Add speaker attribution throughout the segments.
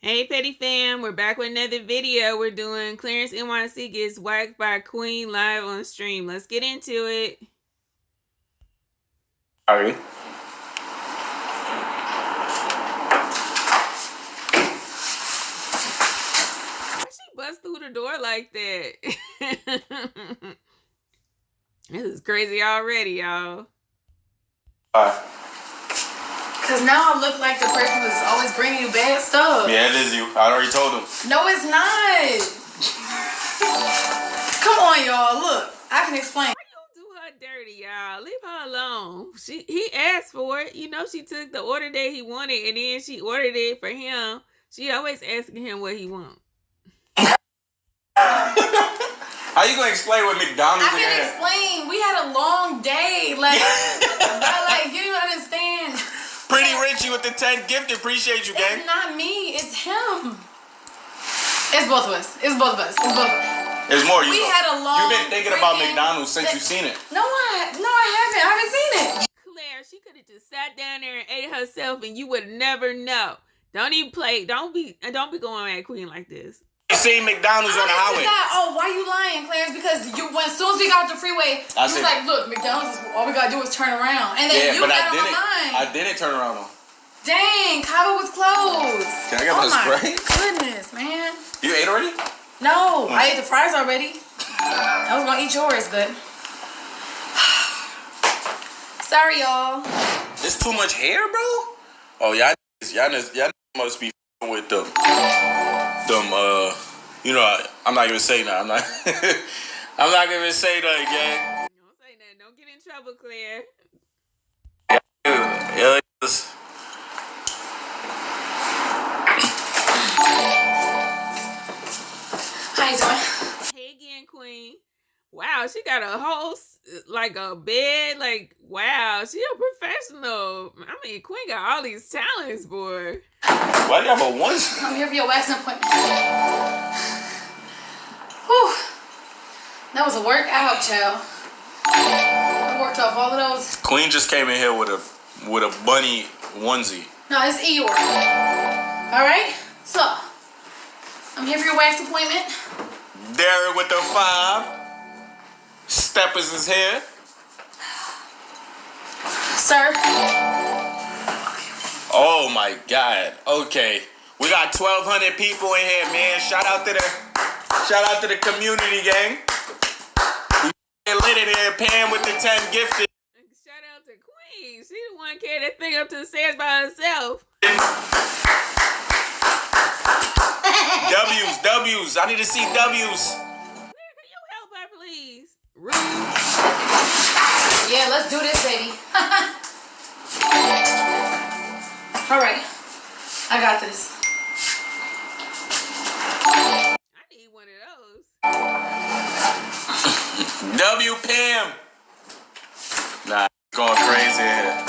Speaker 1: Hey Petty fam, we're back with another video. We're doing ClarenceNyc gets whacked by Queen live on stream. Let's get into it.
Speaker 2: Sorry.
Speaker 1: Why she bust through the door like that? This is crazy already, y'all.
Speaker 3: Because now I look like the person that's always bringing you bad stuff.
Speaker 2: Yeah, it is you. I already told him.
Speaker 3: No, it's not. Come on, y'all. Look, I can explain.
Speaker 1: Why you do her dirty, y'all? Leave her alone. He asked for it. You know, she took the order that he wanted, and then she ordered it for him. She always asking him what he wants.
Speaker 2: How you gonna explain what McDonald's?
Speaker 3: I can explain. We had a long day. Like, you don't understand.
Speaker 2: Pretty Richie with the 10 gift. Appreciate you, gang.
Speaker 3: It's not me. It's him. It's both of us. It's both of us. It's both of us.
Speaker 2: There's more.
Speaker 3: We had a long.
Speaker 2: You've been thinking about McDonald's since you've seen it.
Speaker 3: No, I haven't. I haven't seen it.
Speaker 1: Claire, she could have just sat down there and ate herself, and you would never know. Don't even play. Don't be going at Queen like this.
Speaker 2: You seen McDonald's on the highway?
Speaker 3: Oh, why you lying, Clarence? Because as soon as we got off the freeway, you was like, look, McDonald's, all we gotta do is turn around. And then you got on my mind.
Speaker 2: I didn't turn around though.
Speaker 3: Dang, Cabo was closed.
Speaker 2: Can I get my spray?
Speaker 3: Goodness, man.
Speaker 2: You ate already?
Speaker 3: No, I ate the fries already. I was gonna eat yours, but sorry, y'all.
Speaker 2: There's too much hair, bro. Oh, y'all must be with them. You know, I'm not gonna say that. I'm not gonna say that, gang.
Speaker 1: Don't say that. Don't get in trouble, Claire.
Speaker 2: Yeah.
Speaker 3: How you doing?
Speaker 1: Hey again, Queen. Wow, she got a whole, like a bed. Like, wow, she a professional. I mean, Queen got all these talents, boy.
Speaker 2: Why do you have a one?
Speaker 3: I'm here for your waxing appointment. Whew. That was a workout, child. I worked off all of those.
Speaker 2: Queen just came in here with a bunny onesie.
Speaker 3: No, it's Eeyore. All right, so I'm here for your wax appointment.
Speaker 2: Derek with the 5. Steppers is here.
Speaker 3: Sir.
Speaker 2: Oh my God. Okay. We got 1,200 people in here, man. Shout out to the community, gang. We lit in here, Pam with the 10 gifted.
Speaker 1: Shout out to Queen. She the one carried that thing up to the stairs by herself.
Speaker 2: W's. I need to see W's.
Speaker 1: Claire, can you help her, please? Rude.
Speaker 3: Yeah, let's do this, baby. All right, I got this.
Speaker 1: I need one of those.
Speaker 2: W Pam. Nah, going crazy here.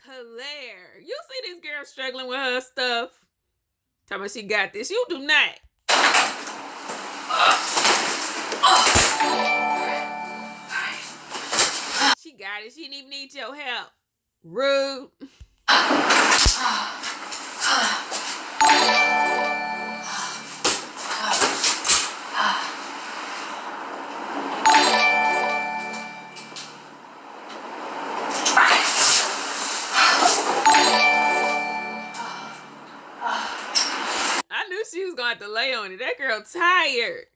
Speaker 1: Claire, you see this girl struggling with her stuff? Tell me she got this. You do not. She got it. She didn't even need your help. Rude. I knew she was going to have to lay on it. That girl tired.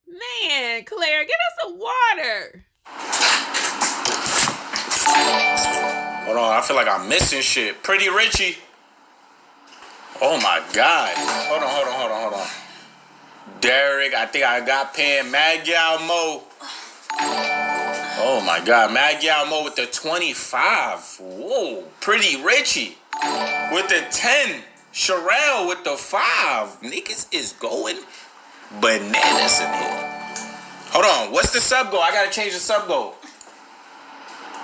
Speaker 1: Man, Claire, get us some water.
Speaker 2: Hold on, I feel like I'm missing shit. Pretty Richie. Oh my God. Hold on. Derek, I think I got Pam. Mad Gal Mo. Oh my God, Mad Gal Mo with the 25. Whoa, Pretty Richie with the 10. Sherelle with the 5. Niggas is going bananas in here. Hold on, what's the sub goal? I gotta change the sub goal.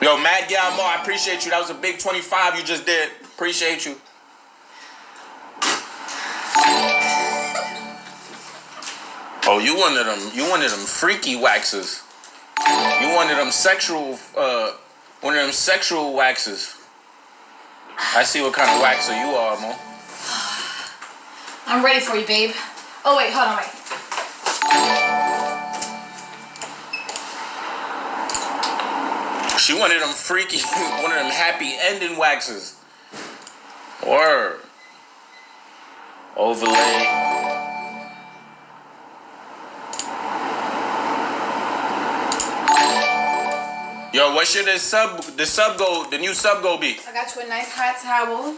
Speaker 2: Yo, Mad Gal Mo, I appreciate you. That was a big 25 you just did. Appreciate you. Oh, you one of them freaky waxes. You one of them sexual waxes. I see what kind of waxer you are, Mo.
Speaker 3: I'm ready for you, babe. Oh, wait, hold on, wait.
Speaker 2: She wanted them freaky, one of them happy ending waxes. Or overlay. Yo, what should the new sub go be?
Speaker 3: I got you a nice hot towel.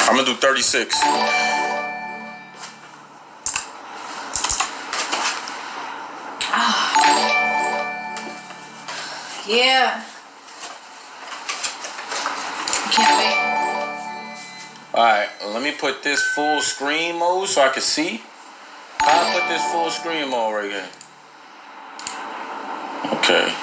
Speaker 2: I'm gonna do 36.
Speaker 3: Yeah. Can't wait.
Speaker 2: Alright, let me put this full screen mode so I can see. I'll put this full screen mode right here. Okay.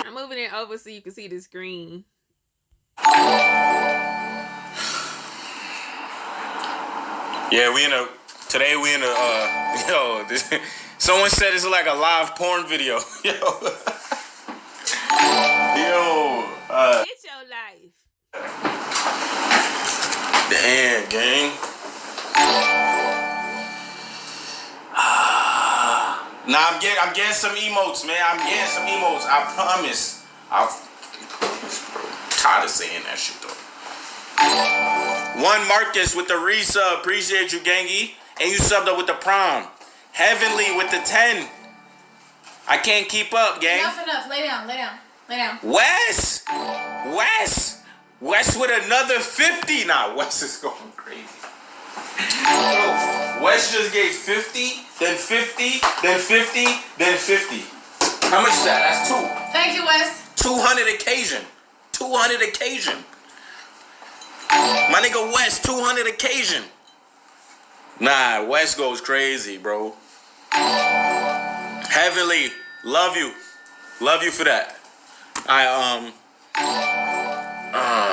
Speaker 1: I'm moving it over so you can see the screen.
Speaker 2: Yeah, today we in a, someone said it's like a live porn video. Yo.
Speaker 1: It's your life.
Speaker 2: Damn, gang. Nah, I'm getting some emotes, man. I'm getting some emotes. I promise. I'm tired of saying that shit, though. One Marcus with the resub. Appreciate you, Gangy. And you subbed up with the prom. Heavenly with the 10. I can't keep up, gang.
Speaker 3: Enough. Lay down.
Speaker 2: Wes with another 50. Nah, Wes is going crazy. Yo, Wes just gave 50, then 50, then 50, then 50. How much is that? That's 2.
Speaker 3: Thank you, Wes.
Speaker 2: 200 occasion. My nigga Wes, 200 occasion. Nah, Wes goes crazy, bro. Heavenly, love you for that.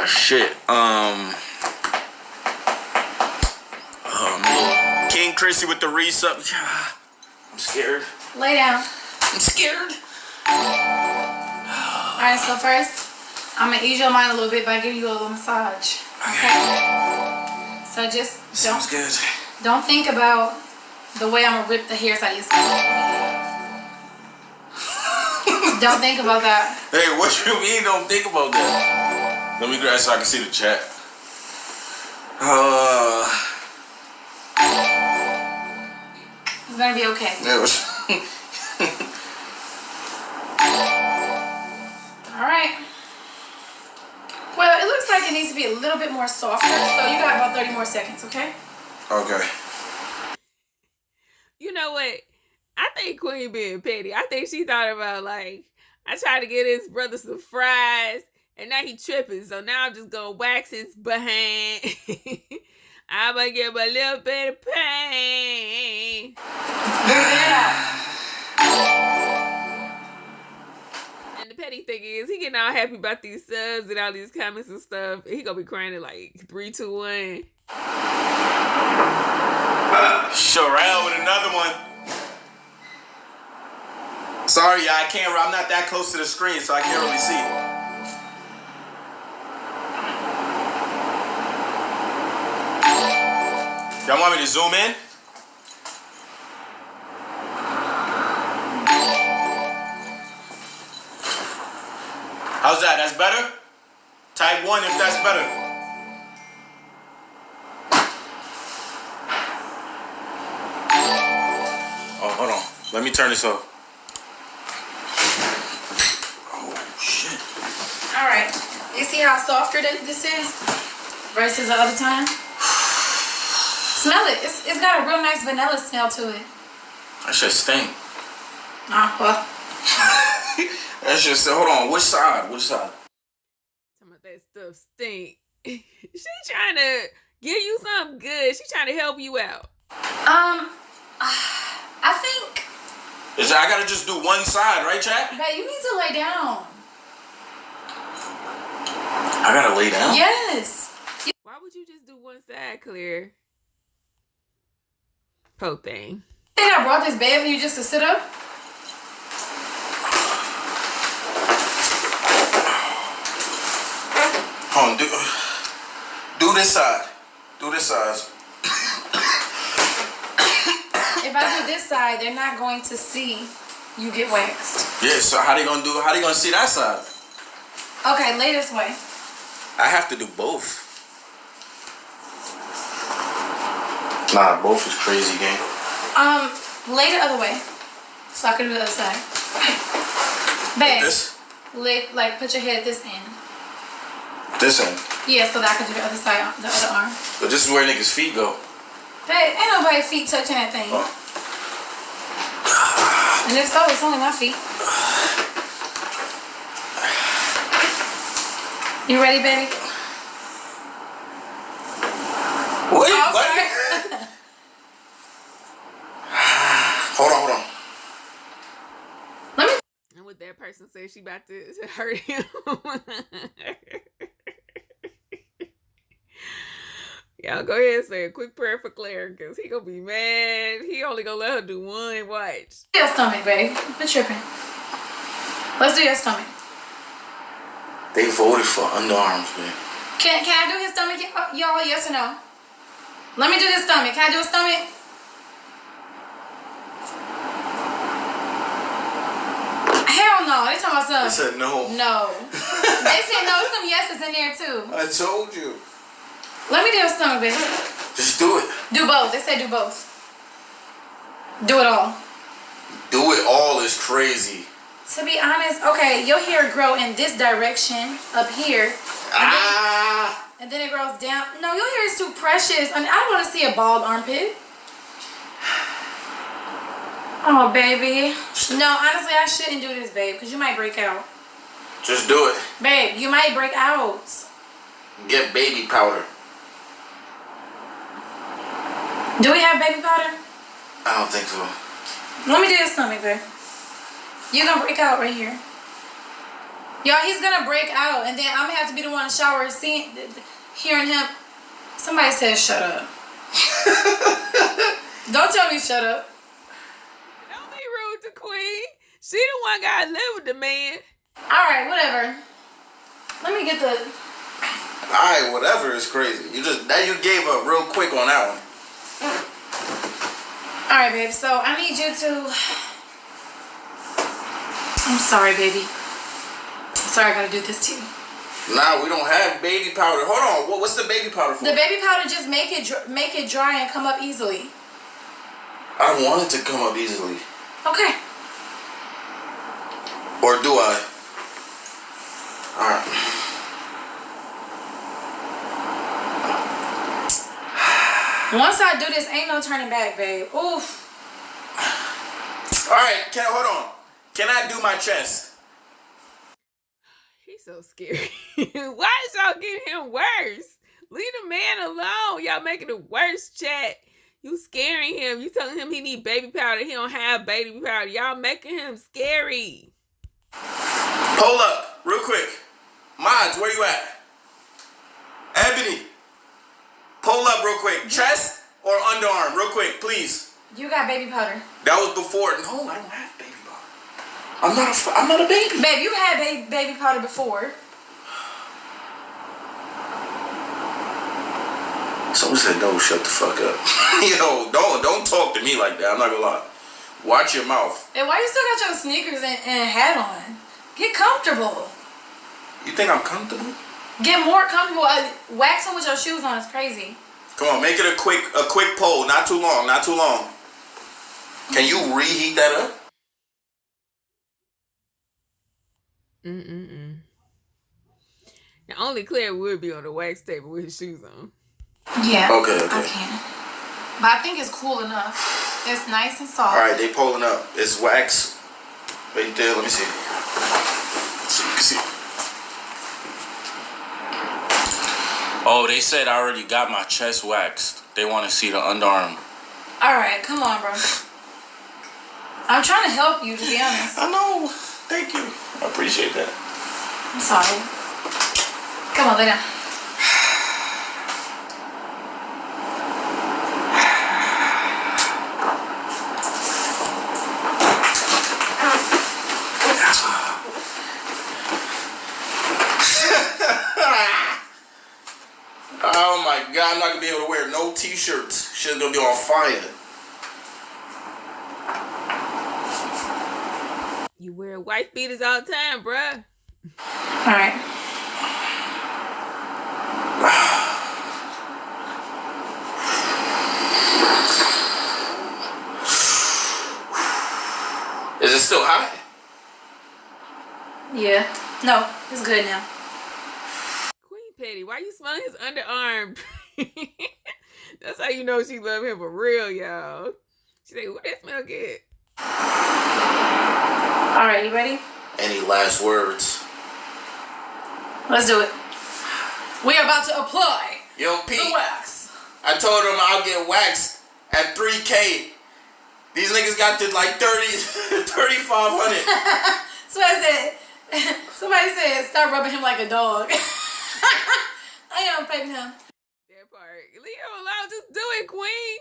Speaker 2: Shit. King Chrissy with the resub. I'm scared.
Speaker 3: Lay down.
Speaker 2: I'm scared.
Speaker 3: Alright, so first, I'm gonna ease your mind a little bit by giving you a little massage. Okay? So just don't think about the way I'm gonna rip the hairs out of your scalp. Don't think about that.
Speaker 2: Hey, what you mean don't think about that? Let me grab so I can see the chat.
Speaker 3: It's gonna be okay. Alright. Well, it looks like it needs to be a little bit more softer, so you got about 30 more seconds, okay?
Speaker 2: Okay.
Speaker 1: You know what? I think Queen being petty. I think she thought about, like, I tried to get his brother some fries, and now he tripping. So now I'm just going to wax his behind. I'm going to give him a little bit of pain.
Speaker 3: Yeah.
Speaker 1: And the petty thing is, he getting all happy about these subs and all these comments and stuff. He going to be crying at like 3, 2, 1.
Speaker 2: Sherelle with another one. Sorry, y'all, I'm not that close to the screen, so I can't really see. Y'all want me to zoom in? How's that? That's better? Type 1 if that's better. Oh, hold on. Let me turn this off.
Speaker 3: Alright. You see how softer this is versus the other time? Smell it. It's got a real nice vanilla smell to it.
Speaker 2: That shit stink.
Speaker 3: Well.
Speaker 2: That's just, hold on. Which side? Some
Speaker 1: of that stuff stink. She trying to give you something good. She trying to help you out.
Speaker 3: I think...
Speaker 2: I gotta just do one side, right, chat?
Speaker 3: But you need to lay down.
Speaker 2: I gotta lay down?
Speaker 3: Yes.
Speaker 1: Why would you just do one side, Claire? Po thing.
Speaker 3: I think I brought this bed for you just to sit up?
Speaker 2: Hold on, do this side. Do this side.
Speaker 3: If I do this side, they're not going to see you get waxed.
Speaker 2: Yeah, so how they gonna see that side?
Speaker 3: Okay, lay this way.
Speaker 2: I have to do both. Nah, both is crazy, gang.
Speaker 3: Lay the other way. So I can do the other side. Babe.
Speaker 2: This?
Speaker 3: Like, put your head this end.
Speaker 2: This end?
Speaker 3: Yeah, so that I can do the other side, the other arm.
Speaker 2: But this is where niggas' feet go.
Speaker 3: Babe, ain't nobody's feet touching that thing.
Speaker 2: Oh.
Speaker 3: And if so, it's only my feet. You ready, baby?
Speaker 2: Wait,
Speaker 3: Oh,
Speaker 2: what? Hold on.
Speaker 3: Let me.
Speaker 1: And what that person said, she about to hurt him. Y'all go ahead and say a quick prayer for Claire, because he gonna be mad. He only gonna let her do one. Watch.
Speaker 3: Your stomach, babe. Quit tripping. Let's do your stomach.
Speaker 2: They voted for underarms, man.
Speaker 3: Can I do his stomach, y'all? Yes or no? Let me do his stomach. Can I do his stomach? Hell no. They talking about something.
Speaker 2: They said no.
Speaker 3: No. They said no. Some yeses in there too.
Speaker 2: I told you.
Speaker 3: Let me do your stomach, baby.
Speaker 2: Just do it.
Speaker 3: Do both. They said do both. Do it all.
Speaker 2: Do it all is crazy.
Speaker 3: To be honest, okay, your hair grow in this direction up here. And then it grows down. No, your hair is too precious. I mean, I don't want to see a bald armpit. Oh, baby. No, honestly, I shouldn't do this, babe, because you might break out.
Speaker 2: Just do it.
Speaker 3: Babe, you might break out.
Speaker 2: Get baby powder.
Speaker 3: Do we have baby powder?
Speaker 2: I don't think so.
Speaker 3: Let me do his stomach, babe. You're going to break out right here. Y'all, he's going to break out, and then I'm going to have to be the one to shower hearing him. Somebody said shut up. Don't tell me shut up.
Speaker 1: Don't be rude to Queen. She the one gotta live with the man.
Speaker 3: Alright, whatever. Let me get the...
Speaker 2: Alright, whatever is crazy. You gave up real quick on that one.
Speaker 3: Alright, babe, so I need you to... I'm sorry, baby. Sorry I gotta do this to you.
Speaker 2: Nah, we don't have baby powder. Hold on, what's the baby powder for?
Speaker 3: The baby powder just make it dry and come up easily.
Speaker 2: I don't want it to come up easily.
Speaker 3: Okay.
Speaker 2: Or do I? Alright.
Speaker 3: Once I do this, ain't no turning back, babe. Oof.
Speaker 2: Alright, hold on. Can I do my chest?
Speaker 1: He's so scary. Why is y'all getting him worse? Leave the man alone. Y'all making it worse, chat. You scaring him. You telling him he need baby powder. He don't have baby powder. Y'all making him scary.
Speaker 2: Hold up, real quick. Mods, where you at? Ebony, pull up real quick. Chest or underarm, real quick, please.
Speaker 3: You got baby powder.
Speaker 2: That was before. No, I don't have baby powder. I'm not a baby.
Speaker 3: Babe, you had baby powder before.
Speaker 2: Someone said, "No, shut the fuck up." Yo, don't talk to me like that. I'm not gonna lie. Watch your mouth.
Speaker 3: And why you still got your sneakers and hat on? Get comfortable.
Speaker 2: You think I'm comfortable?
Speaker 3: Get more comfortable. Waxing with your shoes on is crazy.
Speaker 2: Come on, make it a quick poll. Not too long. Not too long. Can you reheat that up?
Speaker 1: Now only Claire would be on the wax table with his shoes on.
Speaker 3: Yeah.
Speaker 2: Okay.
Speaker 3: I can. But I think it's cool enough. It's nice and soft.
Speaker 2: All right, they pulling up. It's wax right there. Let me see. So you can see. Oh, they said I already got my chest waxed. They want to see the underarm.
Speaker 3: All right, come on, bro. I'm trying to help you, to be honest.
Speaker 2: I know. Thank you. I appreciate that.
Speaker 3: I'm sorry. Come on, lay down.
Speaker 2: now I'm not gonna be able to wear no t-shirts. Shit's gonna be on fire.
Speaker 1: You wear white beaters all the time, bruh.
Speaker 3: All right.
Speaker 2: Is it still hot?
Speaker 3: Yeah. No, it's good now.
Speaker 1: Queen Petty, why you smelling his underarm? That's how you know she love him for real, y'all. She say, "What that smell good?"
Speaker 3: All right, you ready?
Speaker 2: Any last words?
Speaker 3: Let's do it. We are about to apply
Speaker 2: Yo, Pete,
Speaker 3: the wax.
Speaker 2: I told him I'll get waxed at 3K. These niggas got to like 3,500.
Speaker 3: So I said, somebody said, start rubbing him like a dog. I am petting him.
Speaker 1: That part. Leave him alone. Just do it, Queen.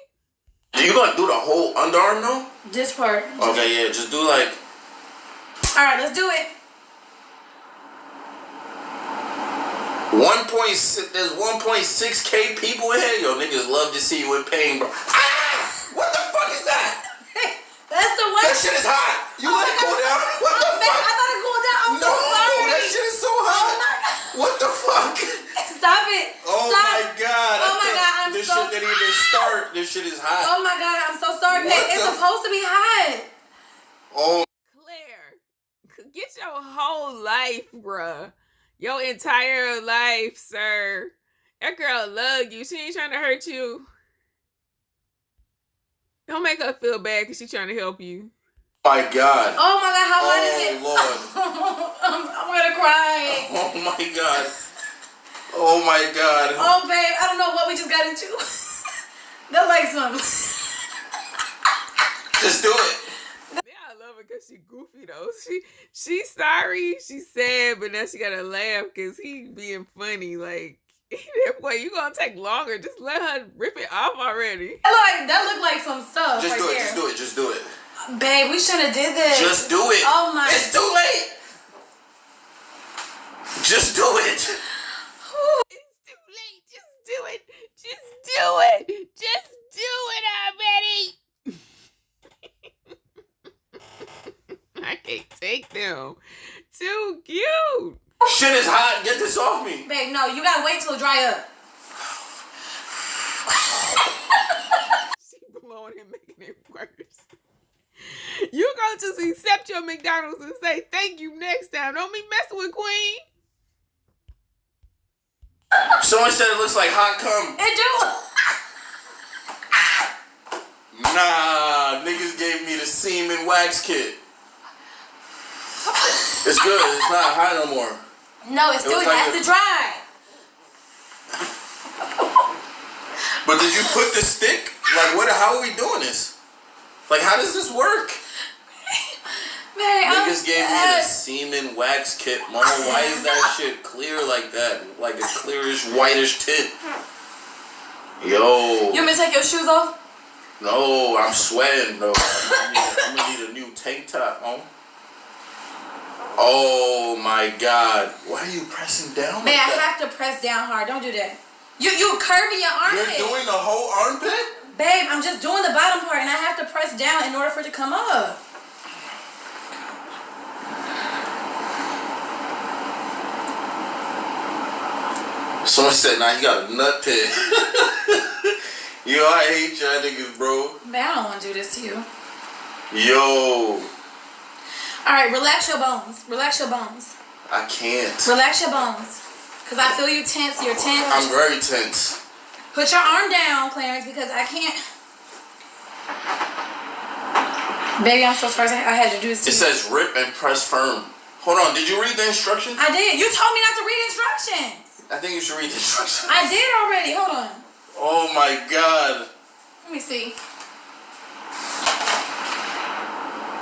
Speaker 2: You gonna do the whole underarm though?
Speaker 3: This part.
Speaker 2: Okay, yeah, just do like.
Speaker 3: All right, let's do it.
Speaker 2: 1.6. There's 1.6K people in here. Yo, niggas love to see you in pain, bro. Ah! What the fuck is that?
Speaker 3: That's the one.
Speaker 2: That shit is hot. You let it cool down. What the fuck?
Speaker 3: I thought it cooled down. I'm
Speaker 2: No,
Speaker 3: so sorry.
Speaker 2: that shit is so hot.
Speaker 3: Oh my God.
Speaker 2: What the fuck?
Speaker 3: Stop it.
Speaker 2: Oh
Speaker 3: Stop.
Speaker 2: my God.
Speaker 3: Oh my God, I'm
Speaker 2: this
Speaker 3: so
Speaker 2: shit didn't even start. This shit is hot.
Speaker 3: Oh my God, I'm so sorry.
Speaker 2: What
Speaker 3: It's
Speaker 2: the-
Speaker 3: supposed to be hot.
Speaker 2: Oh.
Speaker 1: Claire, get your whole life, bruh. Your entire life, sir. That girl love you. She ain't trying to hurt you. Don't make her feel bad because she's trying to help you.
Speaker 2: My God.
Speaker 3: Oh my God, how hot is it?
Speaker 2: Lord.
Speaker 3: I'm gonna cry.
Speaker 2: Oh my God. Oh my God.
Speaker 3: Oh babe, I don't know what we just got into. They'll like something.
Speaker 2: Just do it.
Speaker 1: Yeah, I love her because she goofy though. She's sorry, she's sad, but now she gotta laugh because he being funny. Like, boy, you gonna take longer. Just let her rip it off already.
Speaker 3: That looked like some stuff
Speaker 2: Just
Speaker 3: right
Speaker 2: do it.
Speaker 3: there.
Speaker 2: Just do it. Just do it.
Speaker 3: Babe, we shouldn't have did this.
Speaker 2: Just do it.
Speaker 3: Oh my.
Speaker 2: It's too late. Just do it.
Speaker 1: It's too late. Just do it. Just do it. Just do it already. I can't take them. Too cute.
Speaker 2: Shit is hot. Get this off me.
Speaker 3: Babe, no, you gotta wait till it dry up.
Speaker 1: She blowing and making it worse. You gonna just accept your McDonald's and say thank you next time. Don't be messing with Queen.
Speaker 2: Someone said it looks like hot cum.
Speaker 3: It do.
Speaker 2: Nah, niggas gave me the semen wax kit. It's good. It's not hot no more.
Speaker 3: No, it still has to dry.
Speaker 2: But did you put the stick? Like, what? How are we doing this? Like, how does this work?
Speaker 3: Man,
Speaker 2: Niggas gave me the semen wax kit. Mama, why is that shit clear like that? Like a clearish, whitish tint. Yo.
Speaker 3: You want me to take your shoes off?
Speaker 2: No, I'm sweating, though. I'm gonna need a new tank top, huh? Oh my God. Why are you pressing down
Speaker 3: Man,
Speaker 2: like
Speaker 3: I
Speaker 2: that?
Speaker 3: have to press down hard. Don't do that. You curving your armpit.
Speaker 2: You're doing the whole armpit?
Speaker 3: Babe, I'm just doing the bottom part and I have to press down in order for it to come up.
Speaker 2: Someone said, nah, you got a nut pit. Yo, I hate y'all niggas, bro.
Speaker 3: Man, I don't want to do this to you.
Speaker 2: Yo.
Speaker 3: Alright, relax your bones. Relax your bones.
Speaker 2: I can't.
Speaker 3: Relax your bones. Because I feel you tense. You're tense.
Speaker 2: I'm very tense.
Speaker 3: Put your arm down, Clarence, because I can't. Baby, I'm so sorry I had to do this to
Speaker 2: It
Speaker 3: you.
Speaker 2: says rip and press firm. Hold on, did you read the instructions?
Speaker 3: I did. You told me not to read instructions.
Speaker 2: I think you should read the instructions.
Speaker 3: I did already. Hold on.
Speaker 2: Oh my God.
Speaker 3: Let me see.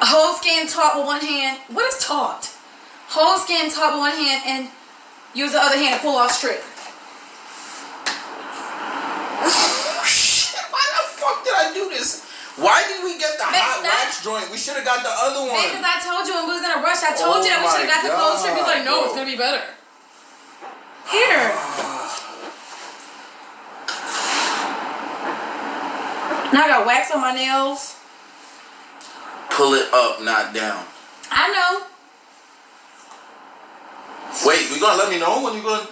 Speaker 3: Hold skin taut with one hand. What is taut? Hold skin taut with one hand and use the other hand to pull off strip.
Speaker 2: Shit, why the fuck did I do this? Why did we get the hot wax joint? We should have got the other one.
Speaker 3: Because I told you when we was in a rush, I told you that we should have got the closed strip. He was like, no, it's going to be better. Here. Now I got wax on my nails.
Speaker 2: Pull it up, not down.
Speaker 3: I know.
Speaker 2: Wait, you gonna let me know when you gonna?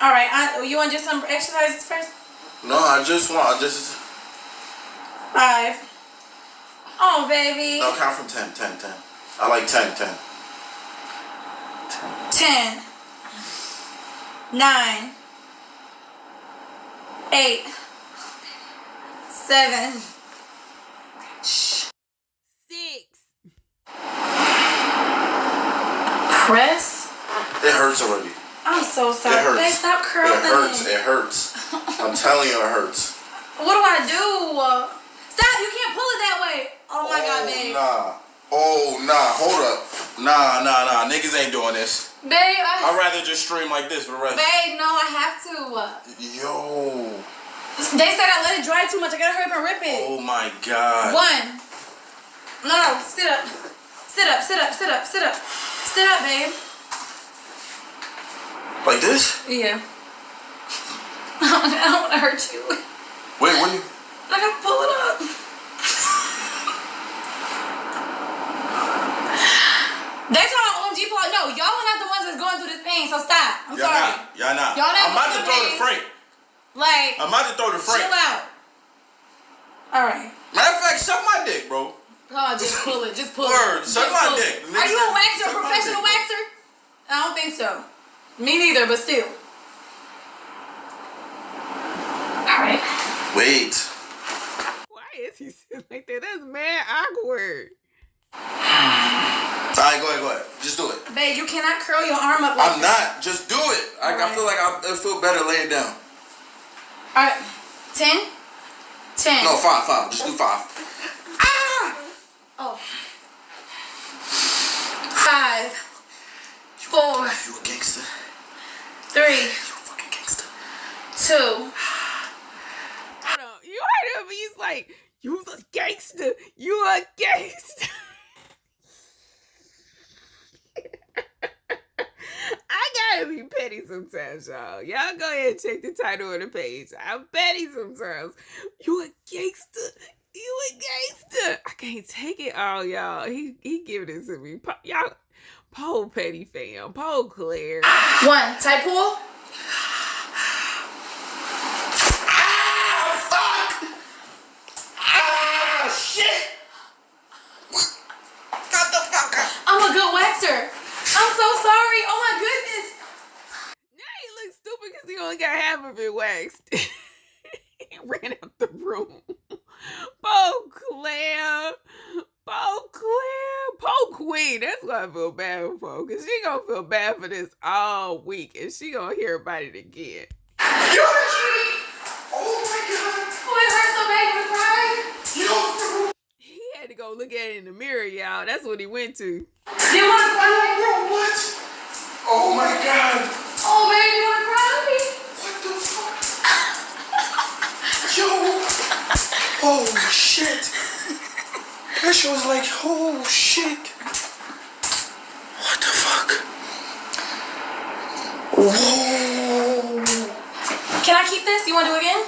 Speaker 3: All right. You want to do some exercises first?
Speaker 2: No, I just
Speaker 3: 5. Oh, baby.
Speaker 2: No, count from 10. I like 10.
Speaker 3: 10. 9. 8. 7.
Speaker 1: 6.
Speaker 3: Press.
Speaker 2: It hurts already.
Speaker 3: I'm so sorry.
Speaker 2: It hurts.
Speaker 3: Babe, stop curling.
Speaker 2: It hurts. I'm telling you, it hurts.
Speaker 3: What do I do? Stop! You can't pull it that way. Oh my God, babe.
Speaker 2: Nah. Hold up. Nah. Niggas ain't doing this.
Speaker 3: Babe,
Speaker 2: I'd rather just stream like this for the rest.
Speaker 3: Babe, no, I have to.
Speaker 2: Yo.
Speaker 3: They said I let it dry too much. I gotta hurry up and rip it.
Speaker 2: Oh my God.
Speaker 3: 1. No, sit up. Sit up, babe.
Speaker 2: Like this?
Speaker 3: Yeah. I don't want to hurt you.
Speaker 2: Wait, what you?
Speaker 3: I gotta pull it up. They talking about OMG Paul. No, y'all are not the ones that's going through this pain, so stop. I'm sorry.
Speaker 2: Y'all not.
Speaker 3: Y'all not
Speaker 2: I'm about to throw the freight.
Speaker 3: Like,
Speaker 2: I'm about to throw the freight.
Speaker 3: chill out. Alright.
Speaker 2: Matter of fact, suck my dick, bro.
Speaker 3: Oh, just pull it. Just pull
Speaker 2: Word,
Speaker 3: it.
Speaker 2: suck my dick.
Speaker 3: Are you a waxer, a professional waxer? I don't think so. Me neither, but still. Alright.
Speaker 2: Wait.
Speaker 1: Why is he sitting like that? That's mad awkward.
Speaker 2: Alright, go ahead. Just do it.
Speaker 3: Babe, you cannot curl your arm up like
Speaker 2: I'm not. Just do it. I feel like I feel better laying down.
Speaker 3: Alright. 10. 10.
Speaker 2: No, 5. Just do 5.
Speaker 3: Ah! Oh. 5. 4.
Speaker 2: You a gangster.
Speaker 3: 3.
Speaker 2: You a fucking gangster.
Speaker 3: 2.
Speaker 1: Hold on. You heard him. He's like, you's a gangster. You a gangster. I gotta be petty sometimes, y'all. Y'all go ahead and check the title of the page. I'm petty sometimes. You a gangster. You a gangster. I can't take it all, y'all. He giving it to me. Y'all, Pole petty fam. Pole Clare.
Speaker 3: 1. Type pool.
Speaker 2: Shit! Got the fuck up.
Speaker 3: I'm a good waxer. I'm so sorry. Oh my goodness.
Speaker 1: Now he looks stupid because he only got half of it waxed. He ran out the room. Pole Clare. Pole Clare. Pole Queen. That's what I feel bad for. Because she going to feel bad for this all week. And she going to hear about it again.
Speaker 2: Oh my God.
Speaker 3: Oh, it hurts so bad when I cry.
Speaker 1: He had to go look at it in the mirror, y'all. That's what he went to.
Speaker 3: Do you want to cry?
Speaker 2: Bro, what? Oh my God.
Speaker 3: Oh, baby, you want to cry?
Speaker 2: What the fuck? Yo. Oh shit. That shit was like, oh shit. What the fuck? Whoa.
Speaker 3: Can I keep this? You want to do it again?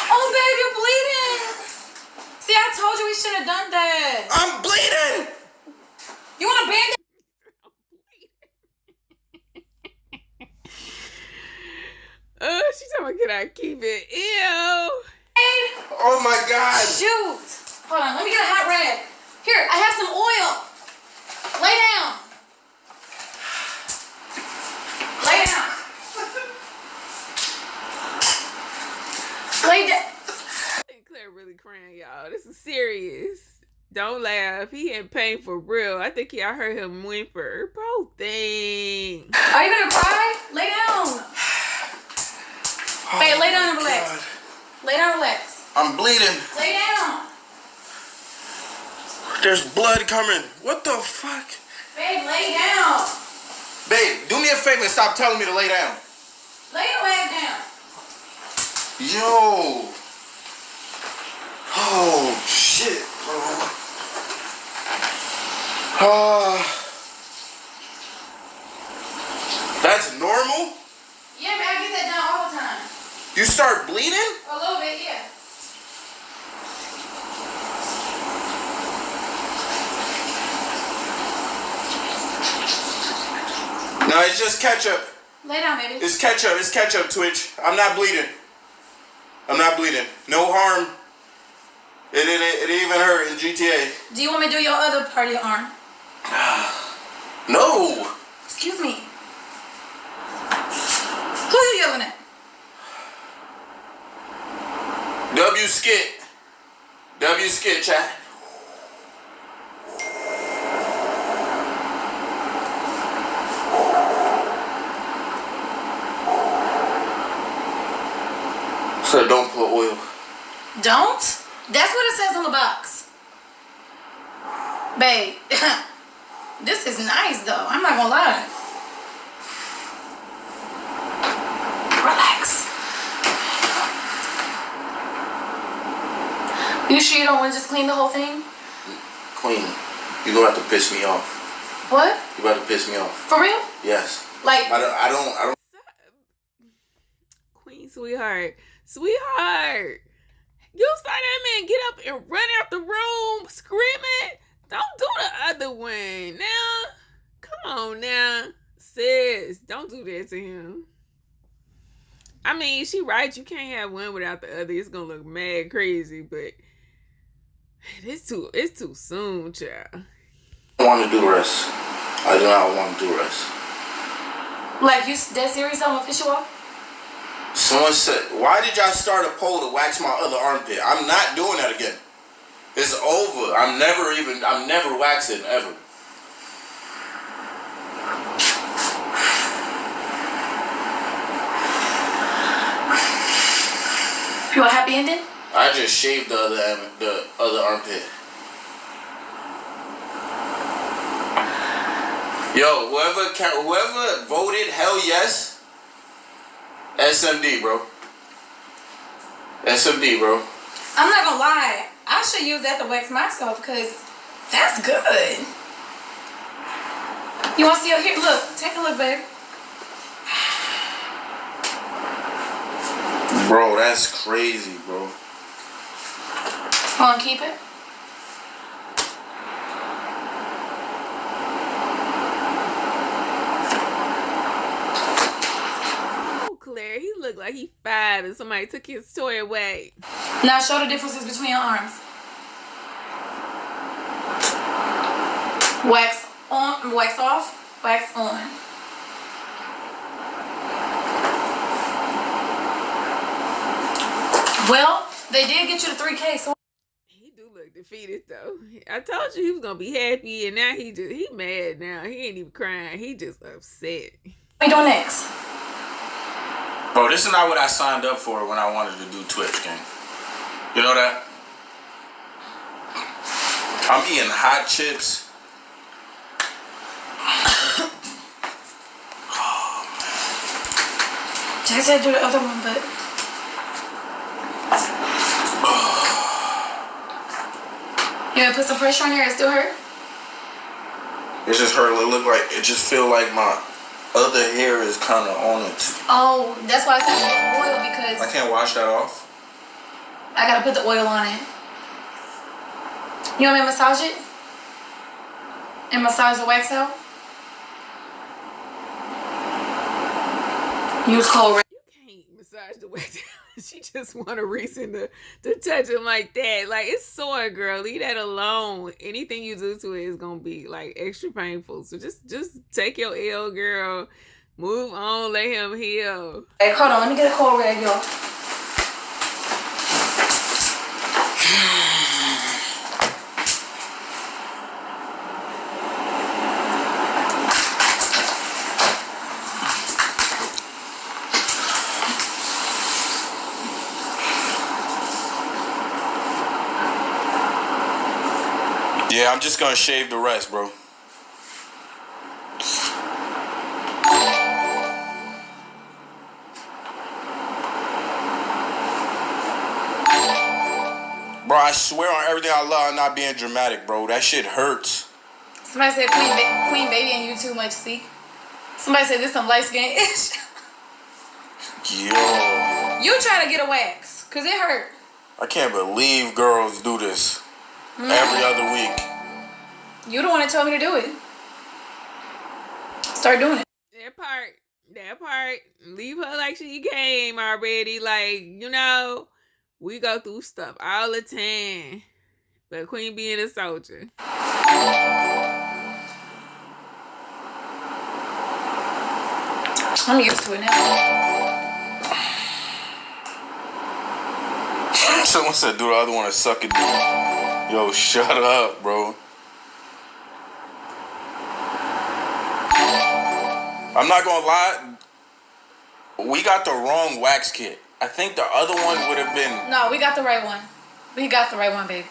Speaker 3: Oh, babe, you're bleeding. See, I told you we shouldn't have done that.
Speaker 2: I'm bleeding.
Speaker 3: You want a band-aid?
Speaker 1: She talking about, can I keep it? Ew.
Speaker 2: Oh my God.
Speaker 3: Shoot. Hold on, let me get a hot rag. Here, I have some oil. Lay down. Lay down. Lay down.
Speaker 1: I think Claire really crying, y'all. This is serious. Don't laugh. He in pain for real. I think I heard him whimper. Poor thing.
Speaker 3: Are you gonna cry? Lay down.
Speaker 2: Oh
Speaker 3: Babe, lay down and
Speaker 2: my
Speaker 3: relax.
Speaker 2: God.
Speaker 3: Lay down and relax.
Speaker 2: I'm bleeding.
Speaker 3: Lay down.
Speaker 2: There's blood coming. What the fuck?
Speaker 3: Babe, lay down.
Speaker 2: Babe, do me a favor and stop telling me to lay down.
Speaker 3: Lay your head down.
Speaker 2: Yo. Oh, shit, bro. That's normal?
Speaker 3: Yeah, man, I get that done all the time.
Speaker 2: You start bleeding?
Speaker 3: A little bit, yeah.
Speaker 2: No, it's just ketchup.
Speaker 3: Lay down, baby.
Speaker 2: It's ketchup. It's ketchup, Twitch. I'm not bleeding. I'm not bleeding. No harm. It didn't even hurt in GTA.
Speaker 3: Do you want me to do your other part of your arm?
Speaker 2: No.
Speaker 3: Excuse me. Who are you yelling at?
Speaker 2: W skit, chat. So don't put oil.
Speaker 3: Don't? That's what it says on the box. Babe, this is nice though. I'm not gonna lie. Relax. You sure you don't want to just clean the whole thing?
Speaker 2: Queen, you're gonna have to piss me off.
Speaker 3: What?
Speaker 2: You about to piss me off.
Speaker 3: For real?
Speaker 2: Yes.
Speaker 3: Like
Speaker 2: I don't.
Speaker 1: Queen, sweetheart. You saw that man get up and run out the room screaming. Don't do the other one. Now, come on now. Sis, don't do that to him. I mean, she right. You can't have one without the other. It's gonna look mad crazy, but it's too soon, child.
Speaker 2: I want to do the rest. I do not want to do the rest.
Speaker 3: you that serious? I want to piss you off?
Speaker 2: Someone said, why did y'all start a poll to wax my other armpit? I'm not doing that again. It's over. I'm never waxing ever.
Speaker 3: You a happy ending?
Speaker 2: I just shaved the other armpit. Yo, whoever voted hell yes, SMD, bro. SMD, bro.
Speaker 3: I'm not gonna lie. I should use that to wax myself because that's good. You want to see your hair? Look, take a look, babe.
Speaker 2: Bro, that's crazy, bro.
Speaker 3: Want to keep it?
Speaker 1: Claire, he looked like he 5 and somebody took his toy away.
Speaker 3: Now show the differences between your arms. Wax on, wax off, wax on. Well, they did get you to 3K, so
Speaker 1: He do look defeated though. I told you he was gonna be happy, and now he mad now. He ain't even crying. He just upset.
Speaker 3: what are you doing next?
Speaker 2: Bro, this is not what I signed up for when I wanted to do Twitch, gang. You know that? I'm eating hot chips.
Speaker 3: Jack said do the other one, but you gonna put some pressure on here? It still hurt?
Speaker 2: It just hurt. It just feel like my other hair is kind of on it.
Speaker 3: Oh, that's why I said oil because
Speaker 2: I can't wash that off.
Speaker 3: I gotta put the oil on it. You want me to massage it? And massage the wax out? Use cold.
Speaker 1: You can't massage the wax. She just want a reason to touch him like that. Like, it's sore, girl. Leave that alone. Anything you do to it is gonna be like extra painful. So just take your L, girl. Move on. Let him heal.
Speaker 3: Hey, hold on. Let me get a cold rag, y'all.
Speaker 2: Yeah, I'm just gonna shave the rest, bro. Bro, I swear on everything I love, I'm not being dramatic, bro. That shit hurts.
Speaker 3: Somebody said Queen Baby and you too much, see? Somebody said this some light skin ish.
Speaker 2: Yo.
Speaker 3: You try to get a wax, cause it hurt.
Speaker 2: I can't believe girls do this every other week.
Speaker 3: You the one that told me to do it. Start doing it.
Speaker 1: That part. Leave her like she came already. Like, you know, we go through stuff all the time. But Queen being a soldier.
Speaker 3: I'm used to it now.
Speaker 2: Someone said, do the other one a suck it. Yo, shut up, bro. I'm not gonna lie. We got the wrong wax kit. I think the other one would have been...
Speaker 3: No, we got the right one. We got the right one, babe.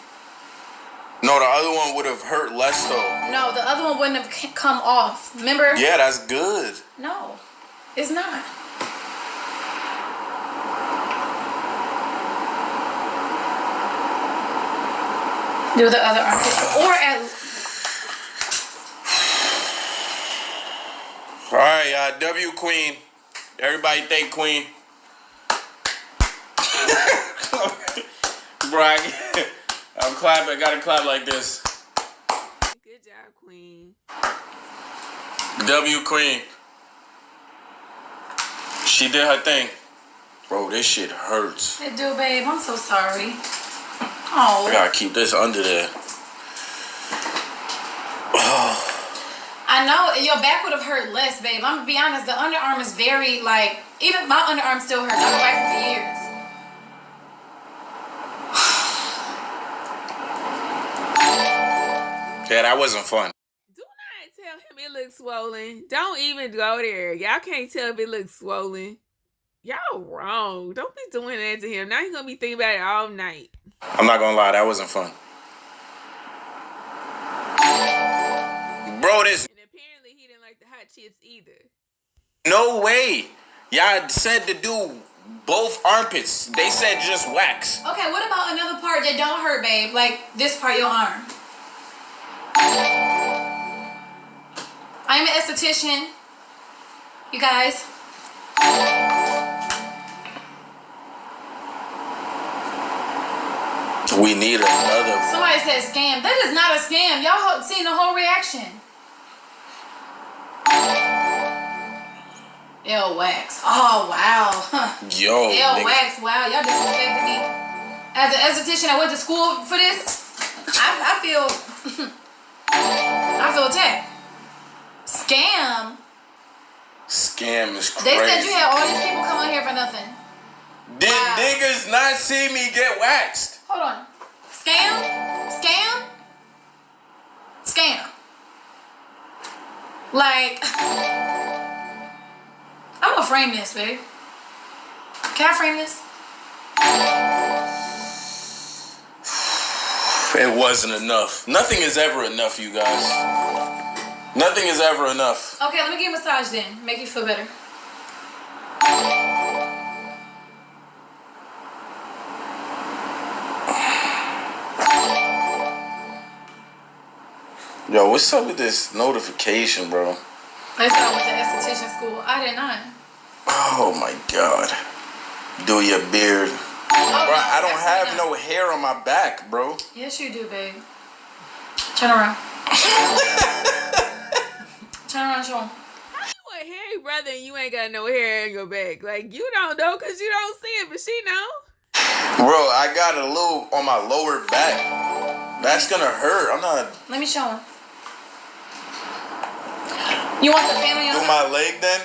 Speaker 2: No, the other one would have hurt less, though.
Speaker 3: No, the other one wouldn't have come off. Remember?
Speaker 2: Yeah, that's good.
Speaker 3: No, it's not. Do the other armpit. Or at...
Speaker 2: All right, W Queen. Everybody thank Queen. Bro, I'm clapping. I gotta clap like this.
Speaker 1: Good job, Queen.
Speaker 2: W Queen. She did her thing. Bro, this shit hurts.
Speaker 3: It do, babe. I'm so sorry. Oh.
Speaker 2: I gotta keep this under there.
Speaker 3: I know your back would have hurt less, babe. I'm gonna be honest. The underarm is very, like, even my underarm still hurts. I've been waxing for years.
Speaker 2: Yeah, that wasn't fun.
Speaker 1: Do not tell him it looks swollen. Don't even go there. Y'all can't tell if it looks swollen. Y'all wrong. Don't be doing that to him. Now he's gonna be thinking about it all night.
Speaker 2: I'm not gonna lie, that wasn't fun. Bro, this...
Speaker 1: And apparently he didn't like the hot chips either.
Speaker 2: No way. Y'all said to do both armpits. They said just wax.
Speaker 3: Okay, what about another part that don't hurt, babe? Like this part, your arm. I'm an esthetician. You guys.
Speaker 2: We need another.
Speaker 3: Somebody said scam. That is not a scam. Y'all seen the whole reaction. L wax. Oh wow.
Speaker 2: Yo.
Speaker 3: L wax. Wow. Y'all disrespected me. As an esthetician, I went to school for this. I feel attacked. Scam.
Speaker 2: Scam is crazy.
Speaker 3: They said you had all these people come on here for nothing.
Speaker 2: Did niggas not see me get waxed?
Speaker 3: Hold on. Scam? Scam? Scam. Like, I'm gonna frame this, babe. Can I frame this?
Speaker 2: It wasn't enough. Nothing is ever enough, you guys. Nothing is ever enough.
Speaker 3: Okay, let me give you a massage then. Make you feel better.
Speaker 2: Yo, what's up with this notification, bro?
Speaker 3: That's why I went to esthetician school. I did not.
Speaker 2: Oh my God. Do your beard.
Speaker 3: Oh,
Speaker 2: Bro, I don't have no hair on my back, bro.
Speaker 3: Yes, you do, babe. Turn around. Turn around, show him.
Speaker 1: How you a hairy brother and you ain't got no hair in your back? Like, you don't know because you don't see it, but she know.
Speaker 2: Bro, I got a little on my lower back. That's gonna hurt. I'm not...
Speaker 3: Let me show him. You want the family on?
Speaker 2: Do my leg then?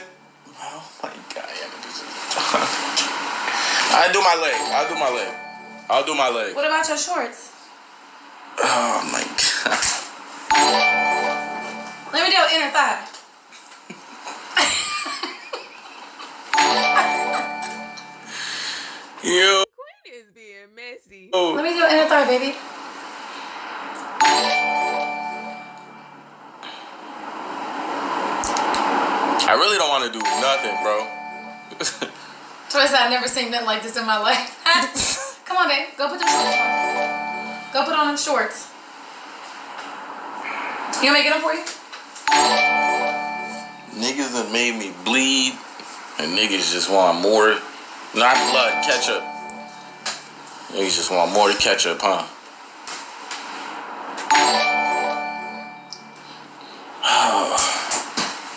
Speaker 2: Oh my God. I'll do my leg. I'll do my leg. I'll do my leg.
Speaker 3: What about your shorts?
Speaker 2: Oh my God.
Speaker 3: Let me do an inner thigh.
Speaker 2: Yo.
Speaker 1: Queen is being messy.
Speaker 3: Let me do an inner thigh, baby.
Speaker 2: I really don't want to do nothing, bro.
Speaker 3: Twice I've never seen nothing like this in my life. Come on, babe. Go put them shorts on. Go put on them shorts. You want me to get them for you?
Speaker 2: Niggas that made me bleed, and niggas just want more. Not blood, ketchup. Niggas just want more ketchup, huh?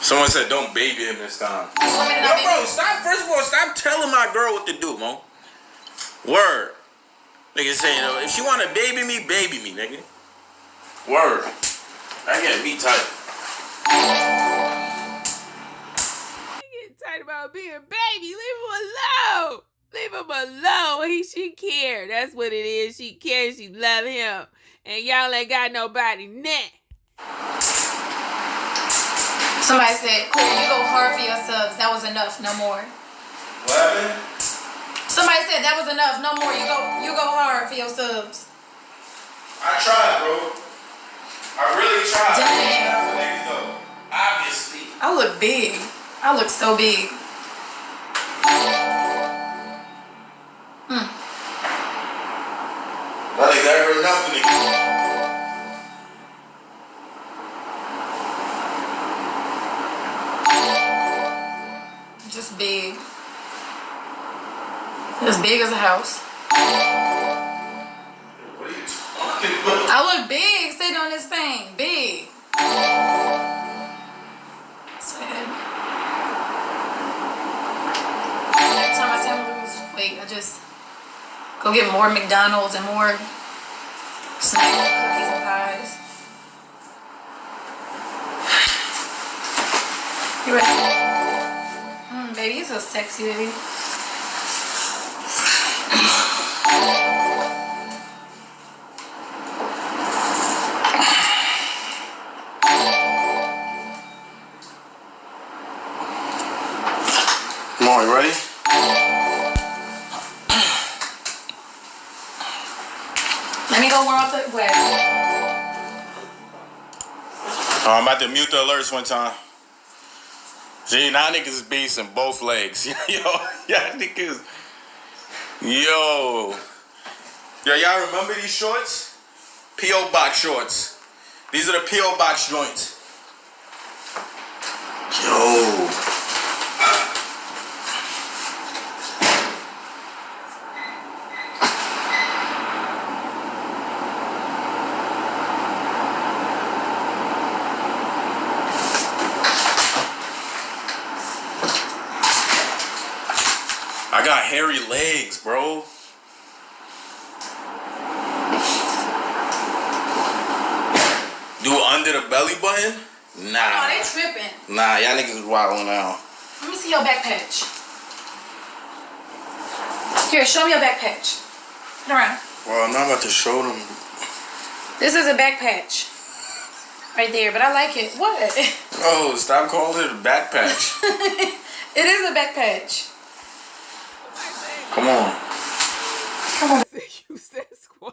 Speaker 2: Someone said don't baby him this time.
Speaker 3: You want me to not
Speaker 2: Yo, bro, stop. First of all, stop telling my girl what to do, Mo. Word. Nigga saying, if she want to baby me, nigga. Word. I get me tight.
Speaker 1: He getting tight about being baby. Leave him alone. Leave him alone. She care. That's what it is. She cares. She love him. And y'all ain't got nobody. Nah.
Speaker 3: Somebody said, Claire, you go hard for your subs. That was enough. No more.
Speaker 2: What happened?
Speaker 3: Somebody said that was enough. No more. You go hard for your subs.
Speaker 2: I tried, bro. I really tried.
Speaker 3: Damn.
Speaker 2: Obviously.
Speaker 3: I look big. I look so big.
Speaker 2: I think that hurt nothing.
Speaker 3: Just big. As big as a house.
Speaker 2: What are you talking about?
Speaker 3: I look big sitting on this thing. Big. Sad. Every time I say I'm gonna lose weight, I just go get more McDonald's and more snacks, cookies, and pies. You ready? Baby, you're so sexy, baby.
Speaker 2: Come on, you ready?
Speaker 3: Let me go warm up the web.
Speaker 2: I'm about to mute the alerts one time. See, now niggas is beasting both legs. Y'all niggas. Yo, y'all remember these shorts? P.O. Box shorts. These are the P.O. Box joints. Yo. I got hairy legs, bro. Do it under the belly button? Nah.
Speaker 3: Oh, they tripping.
Speaker 2: Nah, y'all niggas is wilding now.
Speaker 3: Let me see your back patch. Here, show me your back patch. Turn around.
Speaker 2: Well, I'm not about to show them.
Speaker 3: This is a back patch. Right there, but I like it. What?
Speaker 2: Oh, stop calling it a back patch.
Speaker 3: It is a back patch.
Speaker 2: Come on.
Speaker 3: Come on.
Speaker 1: You said squash.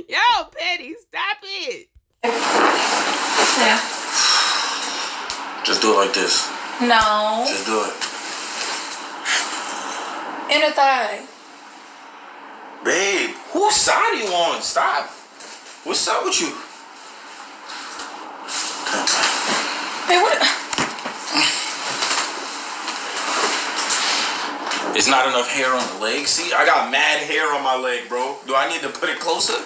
Speaker 1: Yo, Petty, stop it.
Speaker 3: Yeah.
Speaker 2: Just do it like this.
Speaker 3: No.
Speaker 2: Just do it.
Speaker 3: Inner thigh.
Speaker 2: Babe, whose side are you on? Stop. What's up with you?
Speaker 3: Hey, what?
Speaker 2: It's not enough hair on the leg. See, I got mad hair on my leg, bro. Do I need to put it closer?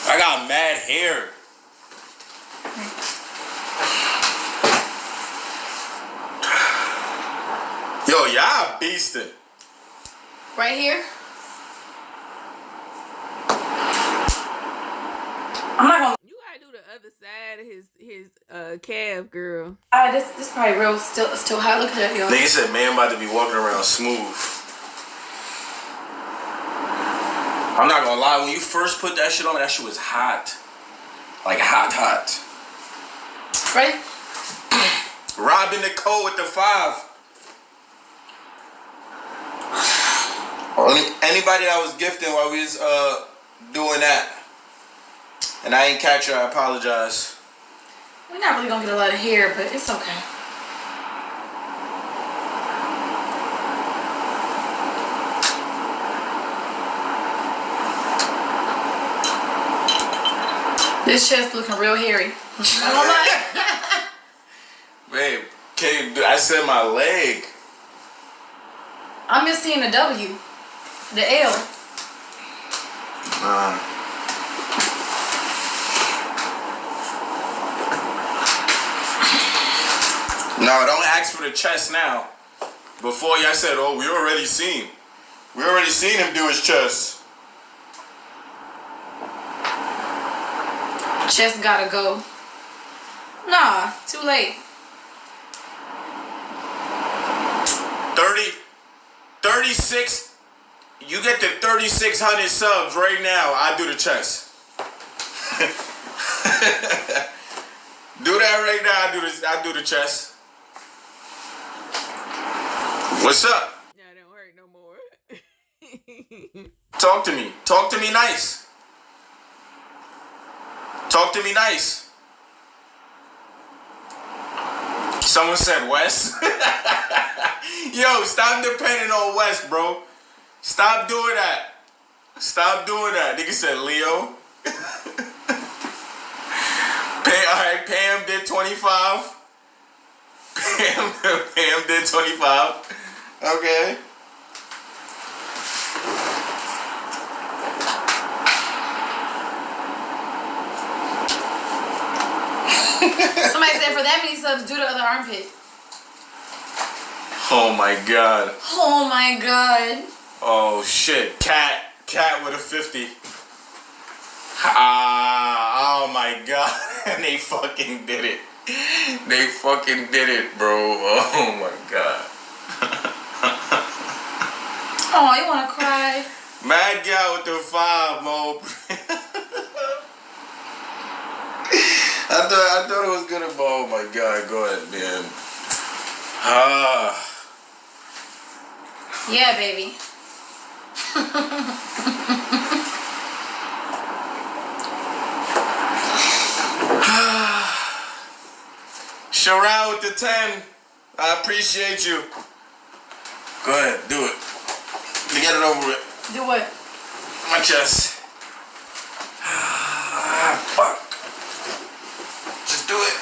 Speaker 2: I got mad hair. Yo, y'all beasting.
Speaker 3: Right here. I'm not gonna.
Speaker 1: You gotta do the other side of his calf, girl.
Speaker 3: This probably real still hot. Look at that, yo.
Speaker 2: Nigga said man about to be walking around smooth. I'm not gonna lie, when you first put that shit on, that shit was hot. Like hot.
Speaker 3: Ready?
Speaker 2: Robbing the code with the 5. Anybody that was gifting while we was doing that, and I ain't catch her, I apologize.
Speaker 3: We're not really gonna get a lot of hair, but it's okay. This chest looking real hairy.
Speaker 2: Babe, I said my leg.
Speaker 3: I'm just seeing the W, the L.
Speaker 2: No, don't ask for the chest now. Before y'all said, oh, we already seen him do his chest.
Speaker 3: Chest gotta go. Nah, too late.
Speaker 2: 36. You get the 3,600 subs right now. I do the chest. Do that right now. I do the chest. What's up?
Speaker 1: Yeah, don't hurt no more.
Speaker 2: Talk to me. Talk to me nice. Talk to me nice. Someone said Wes. Yo, stop depending on Wes, bro. Stop doing that. Stop doing that. Nigga said Leo. Alright, Pam did 25. Pam did 25. Okay.
Speaker 3: Somebody said for that many subs, do the other armpit.
Speaker 2: Oh my god.
Speaker 3: Oh my god.
Speaker 2: Oh shit. Cat with a 50. Oh my god. They fucking did it. They fucking did it, bro. Oh my god.
Speaker 3: Oh, you wanna cry?
Speaker 2: Mad guy with the 5, Mo. I thought it was good. Oh my god. Go ahead, man.
Speaker 3: Yeah, baby.
Speaker 2: Sharon with the 10. I appreciate you. Go ahead, do it. Let me get it over with.
Speaker 3: Do what?
Speaker 2: My chest. Fuck. Just do it.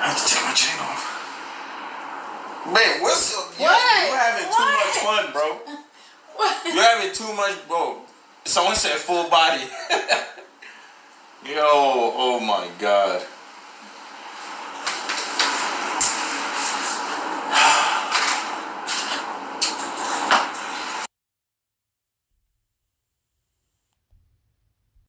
Speaker 2: I have to take my chain off. Babe, what's up?
Speaker 3: What?
Speaker 2: You're having too much fun, bro.
Speaker 3: What?
Speaker 2: You're having too much, bro. Someone said full body. Yo, oh my god.